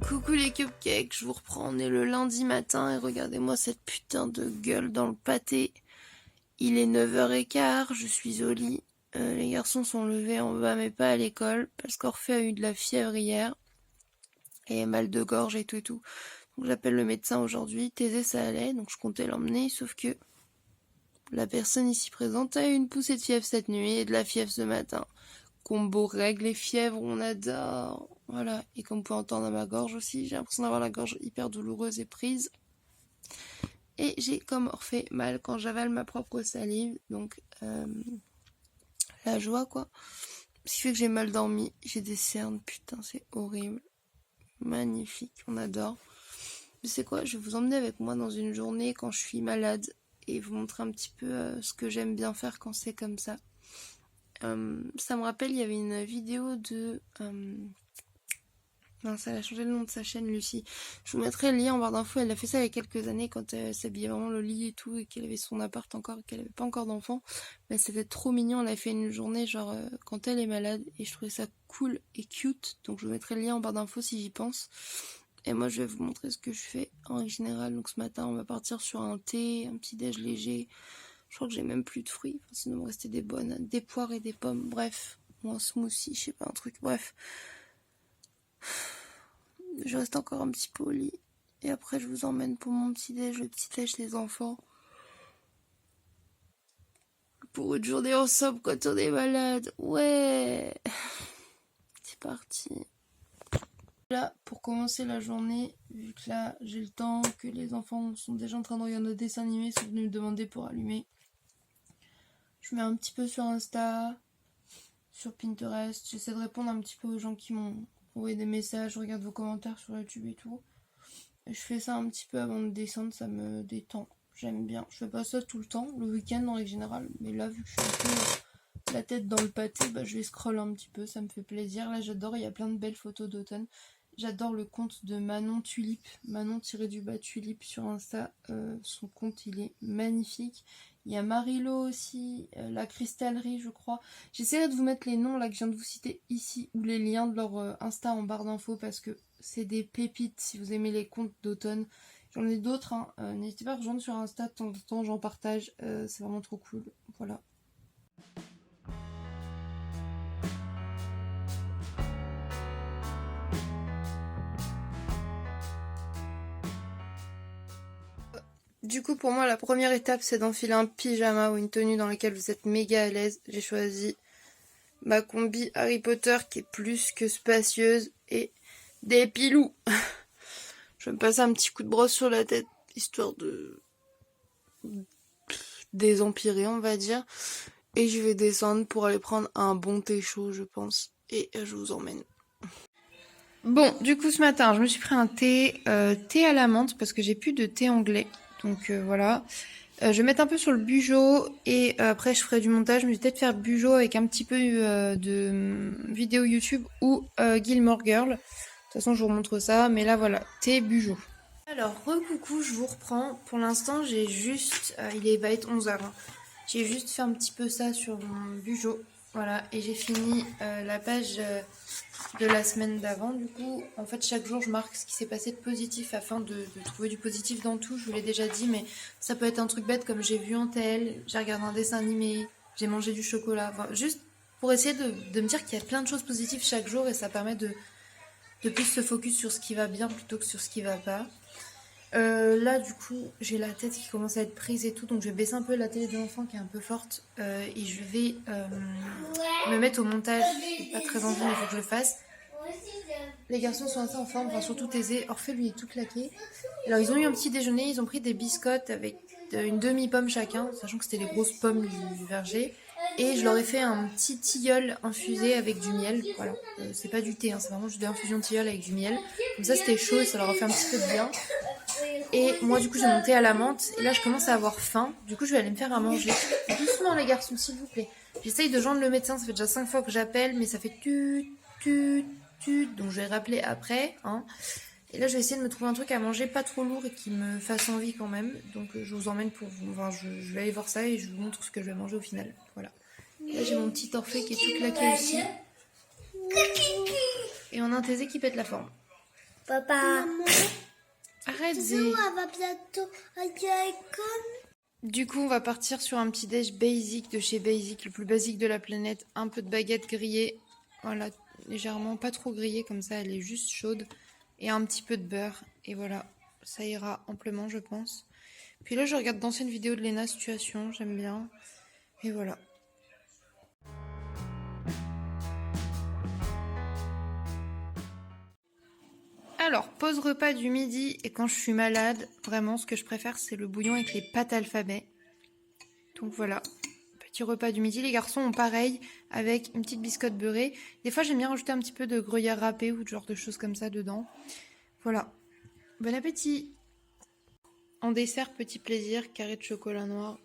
Coucou les cupcakes, je vous reprends, on est le lundi matin et regardez-moi cette putain de gueule dans le pâté. Il est 9h15, je suis au lit. Les garçons sont levés en bas mais pas à l'école parce qu'Orphée a eu de la fièvre hier et mal de gorge et tout et tout. Donc j'appelle le médecin aujourd'hui, Thésée ça allait, donc je comptais l'emmener, sauf que la personne ici présente a eu une poussée de fièvre cette nuit et de la fièvre ce matin. Combo règle et fièvre, on adore. Voilà, et comme vous pouvez entendre à ma gorge aussi, j'ai l'impression d'avoir la gorge hyper douloureuse et prise. Et j'ai comme Orphée mal quand j'avale ma propre salive, donc la joie quoi. Ce qui fait que j'ai mal dormi, j'ai des cernes, putain c'est horrible. Magnifique, on adore. Mais c'est quoi, je vais vous emmener avec moi dans une journée quand je suis malade et vous montrer un petit peu ce que j'aime bien faire quand c'est comme ça. Ça me rappelle, il y avait une vidéo de... Non, ça a changé le nom de sa chaîne, Lucie. Je vous mettrai le lien en barre d'infos. Elle a fait ça il y a quelques années quand elle s'habillait vraiment le lit et tout et qu'elle avait son appart encore et qu'elle avait pas encore d'enfants. Mais c'était trop mignon. Elle a fait une journée genre quand elle est malade et je trouvais ça cool et cute. Donc je vous mettrai le lien en barre d'infos si j'y pense. Et moi je vais vous montrer ce que je fais en général. Donc ce matin on va partir sur un thé, un petit déj léger. Je crois que j'ai même plus de fruits. Enfin, sinon il me restait des bonnes, des poires et des pommes. Bref, ou un smoothie, je sais pas, un truc. Bref. Je reste encore un petit peu au lit. Et après, je vous emmène pour mon petit déj, le petit déj des enfants. Pour une journée ensemble quand on est malade. Ouais. C'est parti. Là, pour commencer la journée, vu que là, j'ai le temps, que les enfants sont déjà en train de regarder nos dessins animés, sont venus me demander pour allumer. Je mets un petit peu sur Insta, sur Pinterest. J'essaie de répondre un petit peu aux gens qui m'ont envoyé des messages. Je regarde vos commentaires sur YouTube et tout. Je fais ça un petit peu avant de descendre, ça me détend. J'aime bien. Je fais pas ça tout le temps, le week-end en règle générale. Mais là, vu que je suis un peu la tête dans le pâté, bah, je vais scroll un petit peu, ça me fait plaisir. Là, j'adore, il y a plein de belles photos d'automne. J'adore le compte de Manon Tulipe, Manon-du-bas Tulipe sur Insta. Son compte, il est magnifique. Il y a Marilo aussi, la cristallerie, je crois. J'essaierai de vous mettre les noms là que je viens de vous citer ici ou les liens de leur Insta en barre d'infos parce que c'est des pépites si vous aimez les contes d'automne. J'en ai d'autres, hein. N'hésitez pas à rejoindre sur Insta de temps en temps, j'en partage. C'est vraiment trop cool. Voilà. Du coup, pour moi, la première étape, c'est d'enfiler un pyjama ou une tenue dans laquelle vous êtes méga à l'aise. J'ai choisi ma combi Harry Potter qui est plus que spacieuse et des pilous. Je vais me passer un petit coup de brosse sur la tête, histoire de désempirer, on va dire. Et je vais descendre pour aller prendre un bon thé chaud, je pense. Et je vous emmène. Bon, du coup, ce matin, je me suis pris un thé, thé à la menthe, parce que j'ai plus de thé anglais. Donc voilà. Je vais mettre un peu sur le Bujo et après je ferai du montage. Mais je vais peut-être faire Bujo avec un petit peu de vidéo YouTube ou Gilmore Girl. De toute façon, je vous montre ça. Mais là, voilà, thé Bujo. Alors, recoucou, je vous reprends. Pour l'instant, j'ai juste... va être 11h. Hein. J'ai juste fait un petit peu ça sur mon Bujo. Voilà, et j'ai fini la page de la semaine d'avant. Du coup, en fait, chaque jour, je marque ce qui s'est passé de positif afin de trouver du positif dans tout. Je vous l'ai déjà dit, mais ça peut être un truc bête comme j'ai vu un tel, j'ai regardé un dessin animé, j'ai mangé du chocolat. Enfin, juste pour essayer de me dire qu'il y a plein de choses positives chaque jour et ça permet de plus se focus sur ce qui va bien plutôt que sur ce qui va pas. Là du coup j'ai la tête qui commence à être prise et tout, donc je vais baisser un peu la télé de l'enfant qui est un peu forte et je vais me mettre au montage. J'ai pas très envie mais il faut que je le fasse. Les garçons sont assez en forme, enfin surtout Thésée. Orphée lui est tout claqué. Alors ils ont eu un petit déjeuner, ils ont pris des biscottes avec une demi-pomme chacun, sachant que c'était les grosses pommes du verger. Et je leur ai fait un petit tilleul infusé avec du miel. Voilà, c'est pas du thé, hein, c'est vraiment juste de l'infusion tilleul avec du miel. Comme ça c'était chaud et ça leur a fait un petit peu de bien. Et moi du coup j'ai mon thé à la menthe et là je commence à avoir faim. Du coup je vais aller me faire à manger. Doucement les garçons s'il vous plaît. J'essaye de joindre le médecin, ça fait déjà 5 fois que j'appelle mais ça fait donc je vais rappeler après. Hein. Et là je vais essayer de me trouver un truc à manger pas trop lourd et qui me fasse envie quand même. Donc je vous emmène pour vous. Enfin je vais aller voir ça et je vous montre ce que je vais manger au final. Voilà. Là j'ai mon petit Orphée qui est tout claqué aussi. Et on a un Thésée qui pète la forme. Papa. Arrête, Zé. On va bientôt aller à l'école. Du coup, on va partir sur un petit déj basic de chez Basic, le plus basique de la planète. Un peu de baguette grillée, voilà, légèrement, pas trop grillée comme ça, elle est juste chaude. Et un petit peu de beurre. Et voilà, ça ira amplement, je pense. Puis là, je regarde d'anciennes vidéos de Lena Situation, j'aime bien. Et voilà. Alors, pause repas du midi, et quand je suis malade, vraiment, ce que je préfère, c'est le bouillon avec les pâtes alphabet. Donc voilà, petit repas du midi. Les garçons ont pareil, avec une petite biscotte beurrée. Des fois, j'aime bien rajouter un petit peu de gruyère râpé ou de genre de choses comme ça dedans. Voilà. Bon appétit! En dessert, petit plaisir, carré de chocolat noir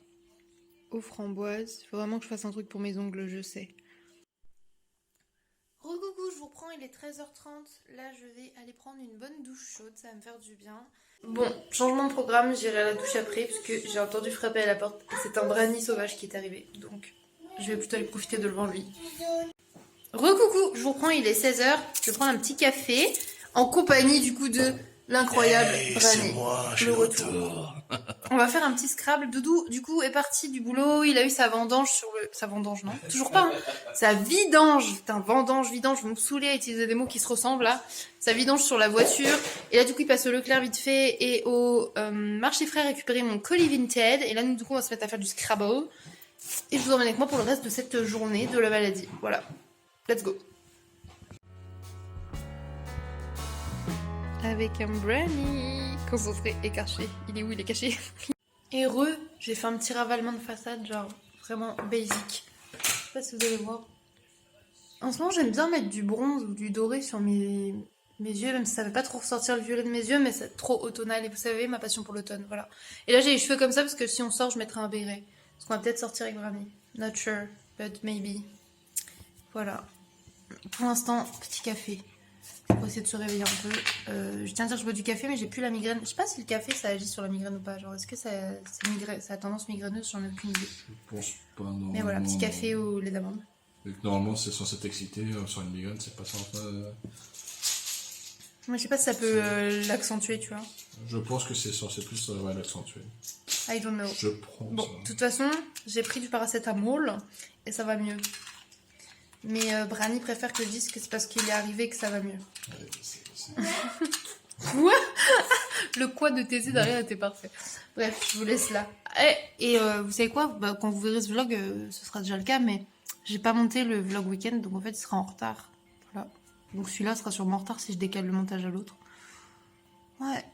aux framboises. Il faut vraiment que je fasse un truc pour mes ongles, je sais. Recoucou, je vous reprends, il est 13h30. Là, je vais aller prendre une bonne douche chaude, ça va me faire du bien. Bon, changement de programme, j'irai à la douche après, puisque j'ai entendu frapper à la porte et c'est un brownie sauvage qui est arrivé. Donc, je vais plutôt aller profiter de devant lui. Recoucou, je vous reprends, il est 16h. Je vais prendre un petit café en compagnie du coup de l'incroyable brownie. Le retour. On va faire un petit Scrabble. Doudou, du coup, est parti du boulot. Il a eu sa vendange sur le... Sa vendange, non? Toujours pas, hein. Sa vidange. Putain, vendange, vidange. Vous me saoulez à utiliser des mots qui se ressemblent, là. Sa vidange sur la voiture. Et là, du coup, il passe au Leclerc vite fait et au marché frais récupérer mon colis Vinted. Et là, nous, du coup, on va se mettre à faire du Scrabble. Et je vous emmène avec moi pour le reste de cette journée de la maladie. Voilà. Let's go. Avec un brownie concentré, écarché. Il est où? Il est caché. Et j'ai fait un petit ravalement de façade, genre vraiment basic. Je sais pas si vous allez voir. En ce moment, j'aime bien mettre du bronze ou du doré sur mes yeux, même si ça ne veut pas trop ressortir le violet de mes yeux, mais c'est trop automnal. Et vous savez, ma passion pour l'automne, voilà. Et là, j'ai les cheveux comme ça parce que si on sort, je mettrai un béret. Parce qu'on va peut-être sortir avec brownie. Not sure, but maybe. Voilà. Pour l'instant, petit café. Pour essayer de se réveiller un peu. Je tiens à dire que je bois du café, mais j'ai plus la migraine. Je sais pas si le café ça agit sur la migraine ou pas. Genre, est-ce que ça a tendance migraineuse? J'en ai aucune idée. Je pense pas, non. Mais voilà, petit café au lait d'amande. Normalement, c'est censé t'exciter sur une migraine, c'est pas ça. Moi, je sais pas si ça peut l'accentuer, tu vois. Je pense que c'est censé plus l'accentuer. I don't know. Je prends bon, ça. De toute façon, j'ai pris du paracétamol et ça va mieux. Mais Brani préfère que je dise que c'est parce qu'il est arrivé que ça va mieux. Quoi? Le quoi de tes yeux derrière était parfait. Bref, je vous laisse là. Et vous savez quoi? Quand vous verrez ce vlog, ce sera déjà le cas, mais j'ai pas monté le vlog week-end, donc en fait il sera en retard. Voilà. Donc celui-là sera sûrement en retard si je décale le montage à l'autre. Ouais.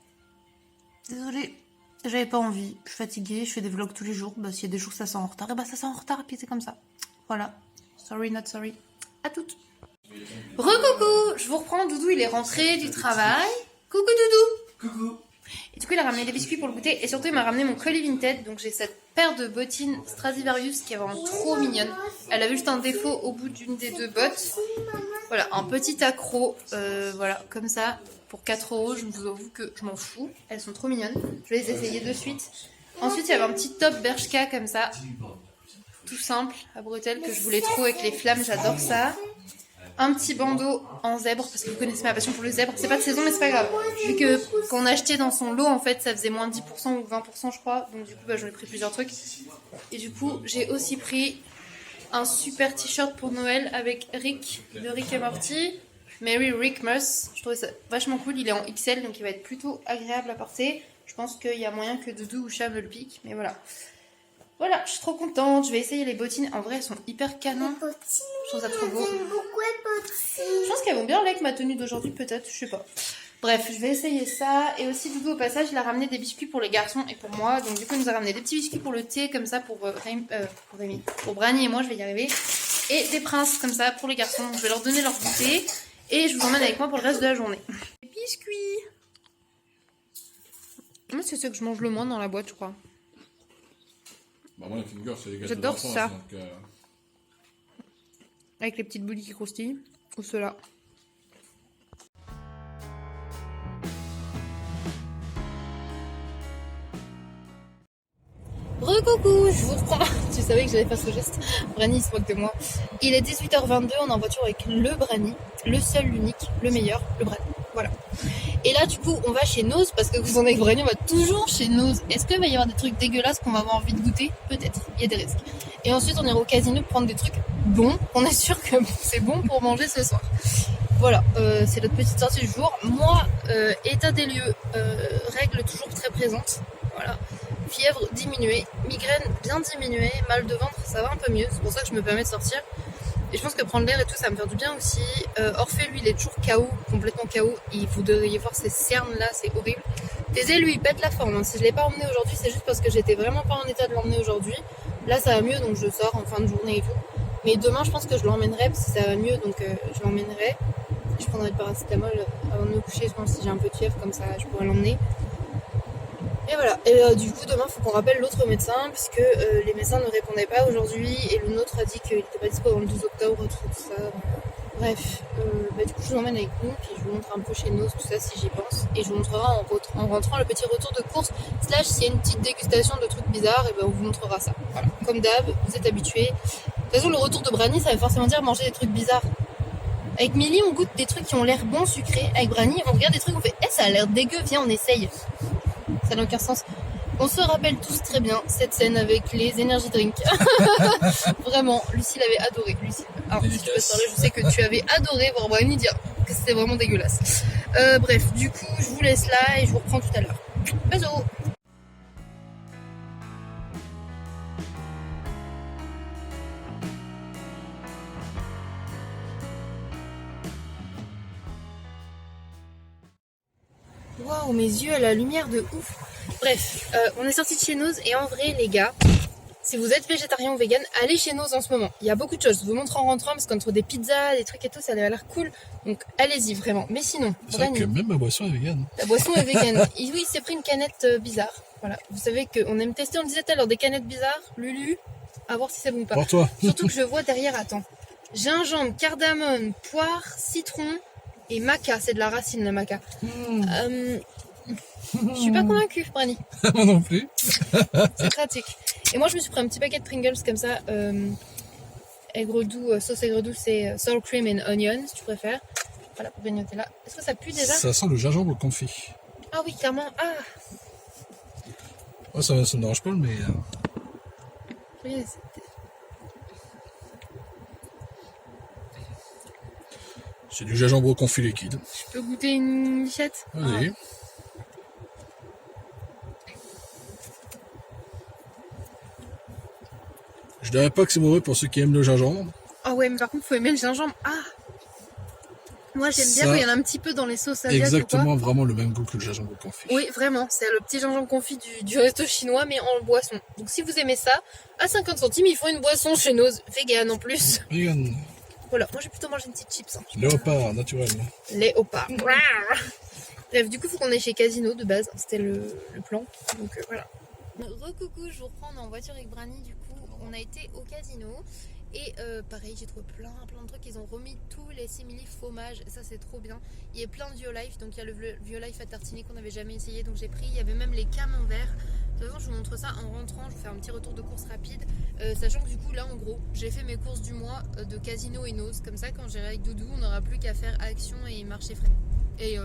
Désolée. J'avais pas envie. Je suis fatiguée, je fais des vlogs tous les jours. S'il y a des jours ça sort en retard, et ça sort en retard et puis c'est comme ça. Voilà. Sorry, not sorry. À toutes. Recoucou, je vous reprends. Doudou, il est rentré du travail. Coucou Doudou. Coucou. Et du coup, il a ramené des biscuits pour le goûter. Et surtout, il m'a ramené mon colis Vinted. Donc, j'ai cette paire de bottines Stradivarius qui est vraiment trop mignonne. Elle avait juste un défaut au bout d'une des deux bottes. Voilà, un petit accro. Voilà, comme ça. Pour 4 €, je vous avoue que je m'en fous. Elles sont trop mignonnes. Je vais les essayer de suite. Ensuite, il y avait un petit top Bershka comme ça. Tout simple, à bretelles, que je voulais trop avec les flammes, j'adore ça. Un petit bandeau en zèbre, parce que vous connaissez ma passion pour le zèbre. C'est pas de saison, mais c'est pas grave. Vu que quand on achetait dans son lot, en fait, ça faisait moins 10% ou 20%, je crois. Donc du coup, j'en ai pris plusieurs trucs. Et du coup, j'ai aussi pris un super t-shirt pour Noël avec Rick, de Rick et Morty. Merry Rickmas. Je trouvais ça vachement cool. Il est en XL, donc il va être plutôt agréable à porter. Je pense qu'il y a moyen que Doudou ou Chat me le pique, mais voilà. Voilà, je suis trop contente. Je vais essayer les bottines. En vrai, elles sont hyper canon. Je trouve ça trop beau. Je pense qu'elles vont bien avec ma tenue d'aujourd'hui, peut-être. Je sais pas. Bref, je vais essayer ça. Et aussi, Doudou, au passage, il a ramené des biscuits pour les garçons et pour moi. Donc, du coup, il nous a ramené des petits biscuits pour le thé, comme ça, pour Rémi. Pour Brani et moi, je vais y arriver. Et des princes, comme ça, pour les garçons. Je vais leur donner leur goûter. Et je vous emmène avec moi pour le reste de la journée. Les biscuits. Moi, c'est ce que je mange le moins dans la boîte, je crois. Bah moi, les fingers, c'est les gâteaux J'adore d'enfance, ça. Donc, Avec les petites bouillies qui croustillent. Ou ceux-là. Recoucou, je vous reprends. Tu savais que j'allais faire ce geste. Brani se moque de moi. Il est 18h22, on est en voiture avec le Brani. Le seul, l'unique, le meilleur, le Brani. Voilà. Et là, du coup, on va chez Nose parce que vous en avez Brani, on va toujours chez Nose. Est-ce qu'il va y avoir des trucs dégueulasses qu'on va avoir envie de goûter? Peut-être, il y a des risques. Et ensuite, on ira au casino prendre des trucs bons. On est sûr que c'est bon pour manger ce soir. Voilà, c'est notre petite sortie du jour. Moi, état des lieux, règles toujours très présentes. Voilà. Fièvre diminuée, migraine bien diminuée, mal de ventre, ça va un peu mieux. C'est pour ça que je me permets de sortir. Et je pense que prendre l'air et tout, ça va me faire du bien aussi. Orphée, lui, il est toujours KO, complètement KO. Vous devriez voir ces cernes là, c'est horrible. Thésée, lui, il pète la forme. Hein. Si je l'ai pas emmené aujourd'hui, c'est juste parce que j'étais vraiment pas en état de l'emmener aujourd'hui. Là, ça va mieux, donc je sors en fin de journée et tout. Mais demain, je pense que je l'emmènerai parce que ça va mieux, donc je l'emmènerai. Je prendrai le paracétamol avant de me coucher, je pense, si j'ai un peu de fièvre, comme ça, je pourrai l'emmener. Et voilà, et du coup demain il faut qu'on rappelle l'autre médecin puisque les médecins ne répondaient pas aujourd'hui et le nôtre a dit qu'il n'était pas dispo avant le 12 octobre, tout ça. Bref, du coup je vous emmène avec nous, puis je vous montre un peu chez nous tout ça si j'y pense. Et je vous montrerai en rentrant le petit retour de course, / s'il y a une petite dégustation de trucs bizarres, et ben on vous montrera ça. Voilà, comme d'hab, vous êtes habitués. De toute façon le retour de Brani ça veut forcément dire manger des trucs bizarres. Avec Milly on goûte des trucs qui ont l'air bons, sucrés. Avec Brani on regarde des trucs, on fait ça a l'air dégueu, viens on essaye. Ça n'a aucun sens. On se rappelle tous très bien cette scène avec les energy drinks. Vraiment, Lucille avait adoré. Lucille, alors, si tu peux te parler, je sais que tu avais adoré voir Brani dire que c'était vraiment dégueulasse. Bref, du coup, je vous laisse là et je vous reprends tout à l'heure. Bisous. Waouh, mes yeux à la lumière de ouf. Bref, on est sorti de chez Nose et en vrai les gars, si vous êtes végétarien ou vegan, allez chez Nose en ce moment. Il y a beaucoup de choses, je vous montre en rentrant parce qu'entre des pizzas, des trucs et tout, ça a l'air cool. Donc allez-y vraiment. Mais sinon, c'est vrai que même ma boisson est vegan. La boisson est vegan. Et oui, il s'est pris une canette bizarre. Voilà, vous savez qu'on aime tester, on le disait tout à l'heure, des canettes bizarres, Lulu, à voir si c'est bon ou pas. Pour toi. Surtout que je vois derrière, attends, gingembre, cardamome, poire, citron et maca, c'est de la racine la maca. Je suis pas convaincue, Brani. Moi non plus. C'est pratique. Et moi, je me suis pris un petit paquet de Pringles comme ça. Aigre doux, sauce aigre douce, c'est sour cream and onion, si tu préfères. Voilà, pour grignoter là. Est-ce que ça pue déjà? Ça sent le gingembre confit. Ah oui, clairement. Ah, Oh, ça me dérange pas, mais. regardez, C'est du gingembre confit liquide. je peux goûter une lichette? Vas-y. Je dirais pas que c'est mauvais pour ceux qui aiment le gingembre. Ah ouais, mais par contre, faut aimer le gingembre. Ah, moi j'aime bien Ça, quand il y en a un petit peu dans les sauces asiatiques. Exactement, vraiment le même goût que le gingembre confit. Oui, vraiment, c'est le petit gingembre confit du resto chinois, mais en boisson. Donc si vous aimez ça, à 50 centimes, ils font une boisson chez Nose, vegan en plus. Vegan. Voilà, moi j'ai plutôt mangé une petite chips. Hein. Léopard, naturel. Léopard. Bref, du coup, il faut qu'on aille chez Casino de base. C'était le plan. Donc voilà. Recoucou, je vous reprends en voiture avec Brani. Du coup, on a été au Casino. Et pareil, j'ai trouvé plein de trucs. Ils ont remis tous les simili fromages. Ça, c'est trop bien. Il y a plein de Violife. Donc il y a le Violife à tartiner qu'on n'avait jamais essayé. Donc j'ai pris. Il y avait même les camemberts. De toute façon, je vous montre ça en rentrant. Je vous fais un petit retour de course rapide. Sachant que du coup, là, en gros, j'ai fait mes courses du mois de Casino et Nose. Comme ça, quand j'irai avec Doudou, on n'aura plus qu'à faire Action et Marché Frais. Et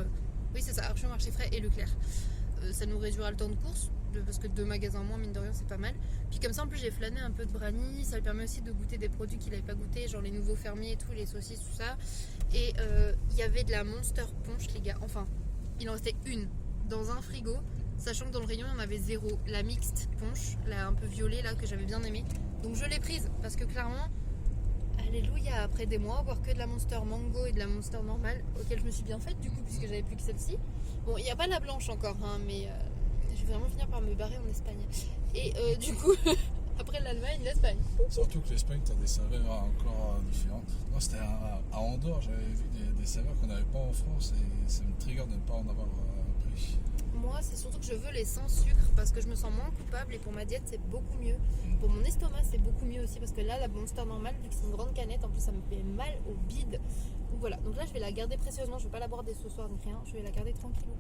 oui, c'est ça, Action, Marché Frais et Leclerc. Ça nous réduira le temps de course. Parce que 2 magasins en moins, mine de rien, c'est pas mal. Puis comme ça, en plus, j'ai flâné un peu de Brani. Ça lui permet aussi de goûter des produits qu'il n'avait pas goûté, genre les nouveaux fermiers et tout, les saucisses, tout ça. Et il y avait de la Monster Punch, les gars. Enfin, il en restait une dans un frigo. Sachant que dans le rayon, il y en avait 0. La mixte punch, la un peu violet, là, que j'avais bien aimé. Donc je l'ai prise, parce que clairement, alléluia, après des mois, boire que de la Monster Mango et de la Monster normale, auquel je me suis bien faite, du coup, puisque j'avais plus que celle-ci. Bon, il n'y a pas la blanche encore, hein, mais je vais vraiment finir par me barrer en Espagne. Et du coup, après l'Allemagne, l'Espagne. Surtout que l'Espagne, t'as des saveurs encore différentes. Moi, c'était à Andorre, j'avais vu des saveurs qu'on n'avait pas en France et ça me trigger de ne pas en avoir pris. Moi, c'est surtout que je veux les sans sucre parce que je me sens moins coupable et pour ma diète, c'est beaucoup mieux. Pour mon estomac, c'est beaucoup mieux aussi parce que là, la Monster normale, vu que c'est une grande canette, en plus, ça me fait mal au bide. Donc voilà, donc là, je vais la garder précieusement. Je ne vais pas la boire dès ce soir ni rien. Je vais la garder tranquillou.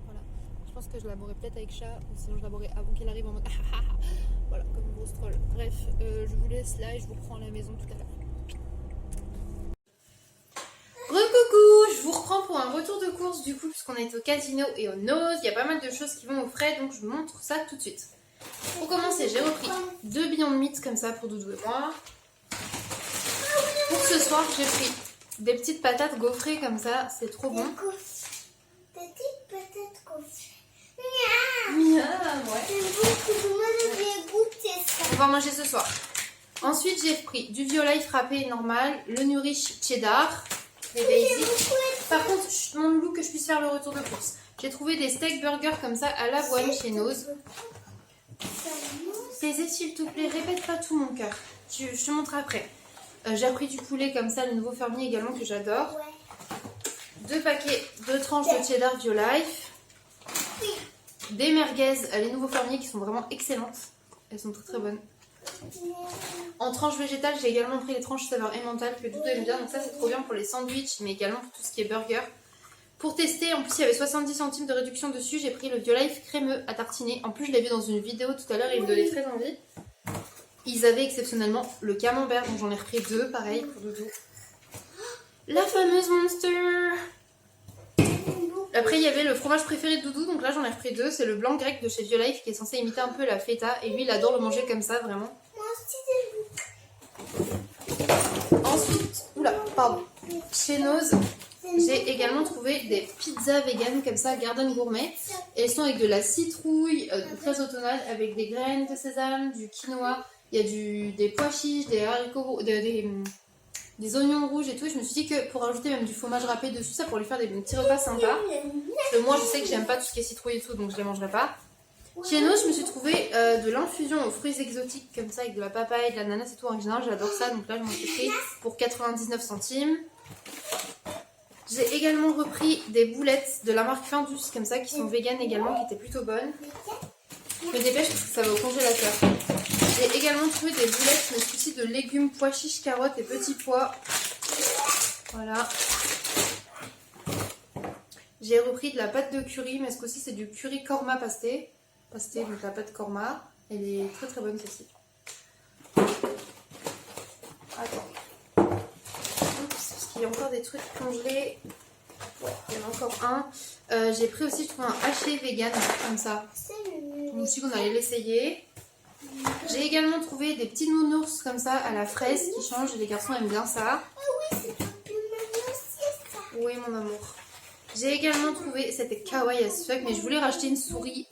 Voilà. Je pense que je la boirai peut-être avec chat ou sinon je la boirai avant qu'elle arrive en mode voilà, comme une grosse troll. Bref, je vous laisse là et je vous reprends à la maison tout à l'heure. Recoucou, je vous reprends reprends pour un retour de course du coup, puisqu'on est au casino et au Nose. Il y a pas mal de choses qui vont au frais, donc je vous montre ça tout de suite. Pour commencer, j'ai repris 2 Beyond Meat comme ça pour Doudou et moi. Pour ce soir, j'ai pris des petites patates gaufrées comme ça, c'est trop bon. Petite patate gaufrée. Miam, ouais. J'aime beaucoup, moi j'ai goûté ça. On va manger ce soir. Ensuite, j'ai pris du violet frappé normal, le nourish cheddar, les basics. Par contre, je demande Lou que je puisse faire le retour de course. J'ai trouvé des steak burgers comme ça à l'avoine chez Nose. Taisez s'il te plaît, répète pas tout mon cœur. Je te montre après. J'ai pris du poulet comme ça, le nouveau fermier également que j'adore. 2 paquets, 2 tranches de cheddar Biolife. Des merguez, les nouveaux fermiers qui sont vraiment excellentes. Elles sont très très bonnes. En tranches végétales, j'ai également pris les tranches saveur emmental que Doudou aime bien. Donc ça c'est trop bien pour les sandwichs, mais également pour tout ce qui est burger. Pour tester, en plus il y avait 70 centimes de réduction dessus, j'ai pris le Biolife crémeux à tartiner. En plus je l'ai vu dans une vidéo tout à l'heure et il me donnait très envie. Ils avaient exceptionnellement le camembert, donc j'en ai repris 2, pareil pour Doudou. La fameuse Monster. Après il y avait le fromage préféré de Doudou, donc là j'en ai repris 2. C'est le blanc grec de chez Biolife qui est censé imiter un peu la feta. Et lui il adore le manger comme ça, vraiment. Ensuite, oula, pardon. Chez Nose, j'ai également trouvé des pizzas vegan comme ça, Garden Gourmet. Et elles sont avec de la citrouille, très automnale, avec des graines de sésame, du quinoa. Il y a des pois chiches, des haricots, des oignons rouges et tout. Et je me suis dit que pour ajouter même du fromage râpé dessus, ça pourrait lui faire des petits repas sympas. Parce que moi, je sais que j'aime pas tout ce qui est citrouille et tout, donc je les mangerai pas. Chez nous, je me suis trouvé de l'infusion aux fruits exotiques comme ça, avec de la papaye, de l'ananas et tout. En général, j'adore ça, donc là, je m'en suis pris pour 99 centimes. J'ai également repris des boulettes de la marque Findus comme ça, qui sont vegan également, qui étaient plutôt bonnes. Je me dépêche parce que ça va au congélateur. J'ai également trouvé des boulettes, mais celui-ci de légumes, pois chiches, carottes et petits pois. Voilà. J'ai repris de la pâte de curry, mais ce coup-ci c'est du curry korma pasté. Pasté, donc la pâte korma. Elle est très très bonne celle-ci. Attends. Oups, parce qu'il y a encore des trucs congelés. Ouais, il y en a encore un. J'ai pris aussi, je trouve, un haché vegan, comme ça. Je me suis dit qu'on allait l'essayer. J'ai également trouvé des petits nounours comme ça à la fraise qui changent. Les garçons aiment bien ça. Oui, mon amour. J'ai également trouvé, c'était kawaii as fuck, mais je voulais racheter une souris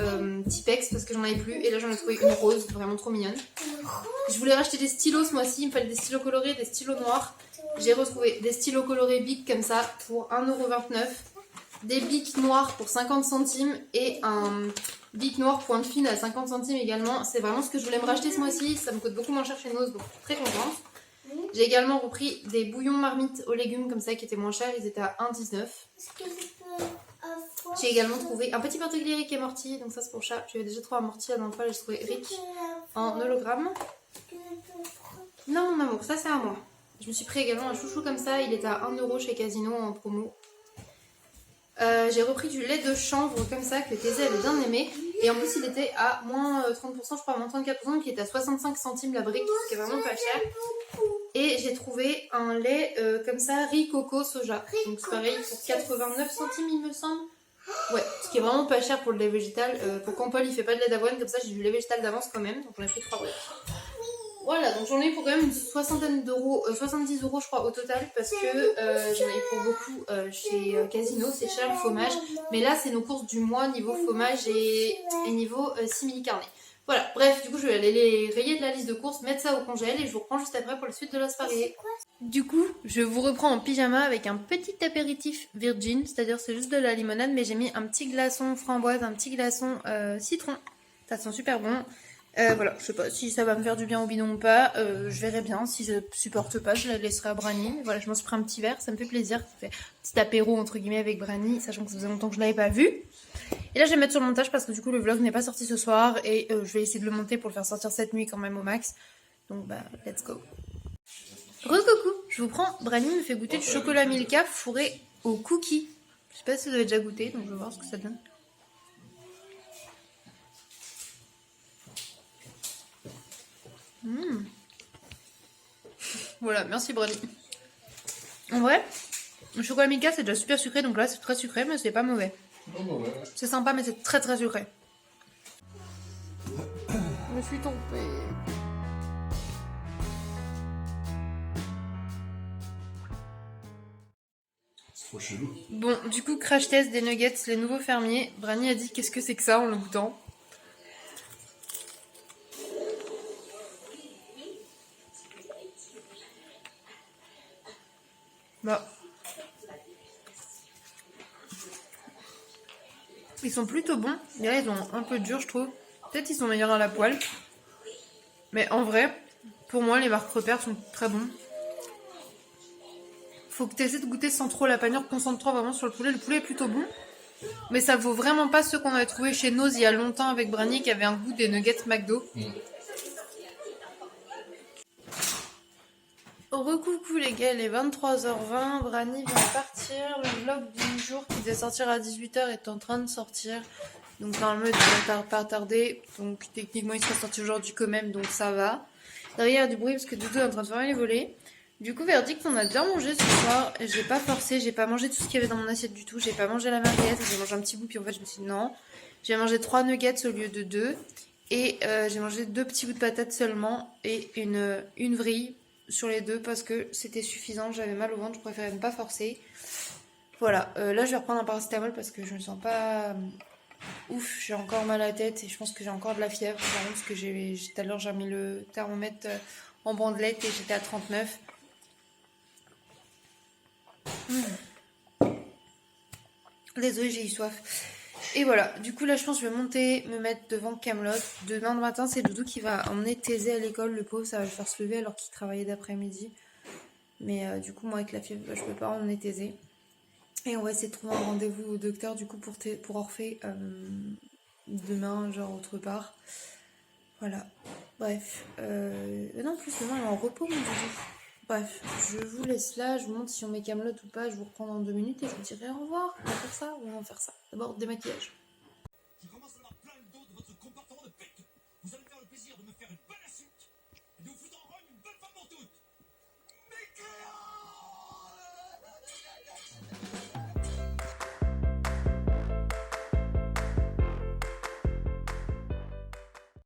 Tipex parce que j'en avais plus. Et là, j'en ai trouvé une rose, vraiment trop mignonne. Je voulais racheter des stylos ce mois-ci. Il me fallait des stylos colorés, des stylos noirs. J'ai retrouvé des stylos colorés Bic comme ça pour 1,29€. Des bics noirs pour 50 centimes et un bic noir pointe fine à 50 centimes également. C'est vraiment ce que je voulais me racheter ce mois-ci. Ça me coûte beaucoup moins cher chez Nose, donc très contente. J'ai également repris des bouillons marmites aux légumes comme ça qui étaient moins chers. Ils étaient à 1,19€. J'ai également trouvé un petit porte-clés Rick et Morty. Donc ça c'est pour chat. J'avais déjà trouvé un Morty la dernière fois. J'ai trouvé Rick en hologramme. Non mon amour, ça c'est à moi. Je me suis pris également un chouchou comme ça. Il est à 1€ chez Casino en promo. J'ai repris du lait de chanvre comme ça que Thésée avait bien aimé. Et en plus il était à moins 30%, je crois, moins 34%, donc il était à 65 centimes la brique, ce qui est vraiment pas cher. Et j'ai trouvé un lait comme ça, riz, coco, soja. Donc c'est pareil pour 89 centimes il me semble. Ouais, ce qui est vraiment pas cher pour le lait végétal. Pour quand Paul il fait pas de lait d'avoine, comme ça j'ai du lait végétal d'avance quand même. Donc on a pris 3 briques. Voilà, donc j'en ai eu pour quand même une soixantaine d'euros, 70€ je crois au total, parce que j'en ai eu pour beaucoup chez Casino, c'est cher le fromage. Mais là c'est nos courses du mois niveau fromage et niveau simili carnet. Voilà, bref, du coup je vais aller les rayer de la liste de courses, mettre ça au congèle et je vous reprends juste après pour la suite de la soirée. Du coup, je vous reprends en pyjama avec un petit apéritif virgin, c'est-à-dire c'est juste de la limonade, mais j'ai mis un petit glaçon framboise, un petit glaçon citron. Ça sent super bon. Voilà, je sais pas si ça va me faire du bien au bidon ou pas, je verrai bien. Si je supporte pas, je la laisserai à Brani. Voilà, je m'en suis pris un petit verre, ça me fait plaisir. Ça fait un petit apéro entre guillemets avec Brani, sachant que ça faisait longtemps que je l'avais pas vu. Et là je vais mettre sur le montage parce que du coup le vlog n'est pas sorti ce soir et je vais essayer de le monter pour le faire sortir cette nuit quand même au max. Donc bah let's go. Rose coucou, je vous prends. Brani me fait goûter du chocolat Milka fourré au cookie. Je sais pas si vous avez déjà goûté, donc je vais voir ce que ça donne. Voilà, merci Brani. En vrai, Le chocolat Milka, c'est déjà super sucré, donc là, c'est très sucré, mais c'est pas mauvais. Oh, bah ouais. C'est sympa, mais c'est très très sucré. Je me suis trompée. C'est trop chelou. Bon, du coup, crash test des nuggets, les nouveaux fermiers. Brani a dit qu'est-ce que c'est que ça en le goûtant. Bah. Ils sont plutôt bons. Là, ils sont un peu durs, je trouve. Peut-être ils sont meilleurs à la poêle. Mais en vrai, pour moi, les marques repères sont très bons. Faut que tu essaies de goûter sans trop la panure. Concentre-toi vraiment sur le poulet. Le poulet est plutôt bon. Mais ça vaut vraiment pas ceux qu'on avait trouvé chez Noz il y a longtemps avec Brani qui avait un goût des nuggets McDo. Recoucou les gars, il est 23h20, Brani vient de partir, le vlog du jour qui devait sortir à 18h est en train de sortir. Donc normalement il devrait pas tarder, donc techniquement il sera sorti aujourd'hui quand même, donc ça va. Derrière il y a du bruit parce que Doudou est en train de fermer les volets. Du coup verdict, on a bien mangé ce soir, j'ai pas forcé, j'ai pas mangé tout ce qu'il y avait dans mon assiette du tout, j'ai pas mangé la merguez, j'ai mangé un petit bout puis en fait je me suis dit non. J'ai mangé 3 nuggets au lieu de 2 et j'ai mangé 2 petits bouts de patates seulement et une vrille sur les deux parce que c'était suffisant, j'avais mal au ventre, je préférais ne pas forcer. Voilà, là je vais reprendre un paracétamol parce que je me sens pas ouf, j'ai encore mal à la tête et je pense que j'ai encore de la fièvre, parce que tout à l'heure j'ai mis le thermomètre en bandelette et j'étais à 39. Désolée, j'ai eu soif. Et voilà, du coup là je pense que je vais monter, me mettre devant Camelot. Demain matin c'est Doudou qui va emmener Thésée à l'école, le pauvre ça va le faire se lever alors qu'il travaillait d'après-midi. Mais du coup moi avec la fièvre je peux pas emmener Thésée. Et on va essayer de trouver un rendez-vous au docteur du coup pour Orphée demain genre autre part. Voilà, bref. Non en plus demain elle est en repos mon Doudou. Bref, je vous laisse là, je vous montre si on met Camelot ou pas, je vous reprends dans 2 minutes et je vous dirai au revoir. On va faire ça ou on va faire ça. D'abord démaquillage.